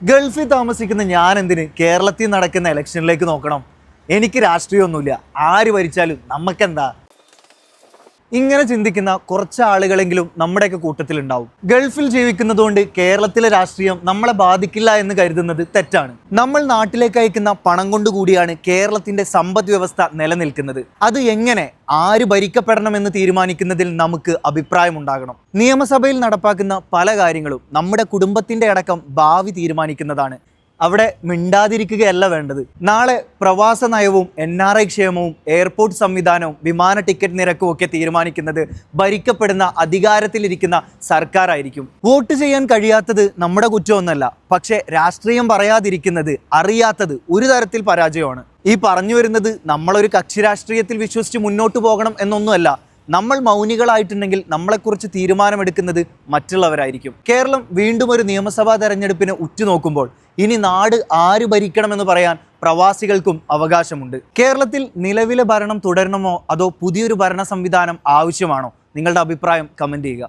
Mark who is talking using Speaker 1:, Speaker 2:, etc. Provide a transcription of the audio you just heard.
Speaker 1: ഗൾഫിൽ താമസിക്കുന്ന ഞാൻ എന്തിന് കേരളത്തിൽ നടക്കുന്ന ഇലക്ഷനിലേക്ക് നോക്കണം? എനിക്ക് രാഷ്ട്രീയമൊന്നുമില്ല, ആര് ഭരിച്ചാലും നമുക്കെന്താ? ഇങ്ങനെ ചിന്തിക്കുന്ന കുറച്ച് ആളുകളെങ്കിലും നമ്മുടെയൊക്കെ കൂട്ടത്തിലുണ്ടാവും. ഗൾഫിൽ ജീവിക്കുന്നതുകൊണ്ട് കേരളത്തിലെ രാഷ്ട്രീയം നമ്മളെ ബാധിക്കില്ല എന്ന് കരുതുന്നത് തെറ്റാണ്. നമ്മൾ നാട്ടിലേക്ക് അയക്കുന്ന പണം കൊണ്ടുകൂടിയാണ് കേരളത്തിന്റെ സമ്പദ് വ്യവസ്ഥ നിലനിൽക്കുന്നത്. അത് എങ്ങനെ, ആര് ഭരിക്കപ്പെടണമെന്ന് തീരുമാനിക്കുന്നതിൽ നമുക്ക് അഭിപ്രായമുണ്ടാകണം. നിയമസഭയിൽ നടപ്പാക്കുന്ന പല കാര്യങ്ങളും നമ്മുടെ കുടുംബത്തിന്റെ അടക്കം ഭാവി തീരുമാനിക്കുന്നതാണ്. അവിടെ മിണ്ടാതിരിക്കുകയല്ല വേണ്ടത്. നാളെ പ്രവാസ നയവും NRI ക്ഷേമവും എയർപോർട്ട് സംവിധാനവും വിമാന ടിക്കറ്റ് നിരക്കും ഒക്കെ തീരുമാനിക്കുന്നത് ഭരിക്കപ്പെടുന്ന അധികാരത്തിലിരിക്കുന്ന സർക്കാരായിരിക്കും. വോട്ട് ചെയ്യാൻ കഴിയാത്തത് നമ്മുടെ കുറ്റമൊന്നല്ല, പക്ഷേ രാഷ്ട്രീയം പറയാതിരിക്കുന്നത്, അറിയാത്തത് ഒരു തരത്തിൽ പരാജയമാണ്. ഈ പറഞ്ഞു വരുന്നത് നമ്മളൊരു കക്ഷി രാഷ്ട്രീയത്തിൽ വിശ്വസിച്ച് മുന്നോട്ട് പോകണം എന്നൊന്നുമല്ല. നമ്മൾ മൗനികളായിട്ടുണ്ടെങ്കിൽ നമ്മളെക്കുറിച്ച് തീരുമാനമെടുക്കുന്നത് മറ്റുള്ളവരായിരിക്കും. കേരളം വീണ്ടും ഒരു നിയമസഭാ തെരഞ്ഞെടുപ്പിന് ഉറ്റുനോക്കുമ്പോൾ ഇനി നാട് ആര് ഭരിക്കണമെന്ന് പറയാൻ പ്രവാസികൾക്കും അവകാശമുണ്ട്. കേരളത്തിൽ നിലവിലെ ഭരണം തുടരണമോ അതോ പുതിയൊരു ഭരണ സംവിധാനം ആവശ്യമാണോ? നിങ്ങളുടെ അഭിപ്രായം കമൻറ്റ് ചെയ്യുക.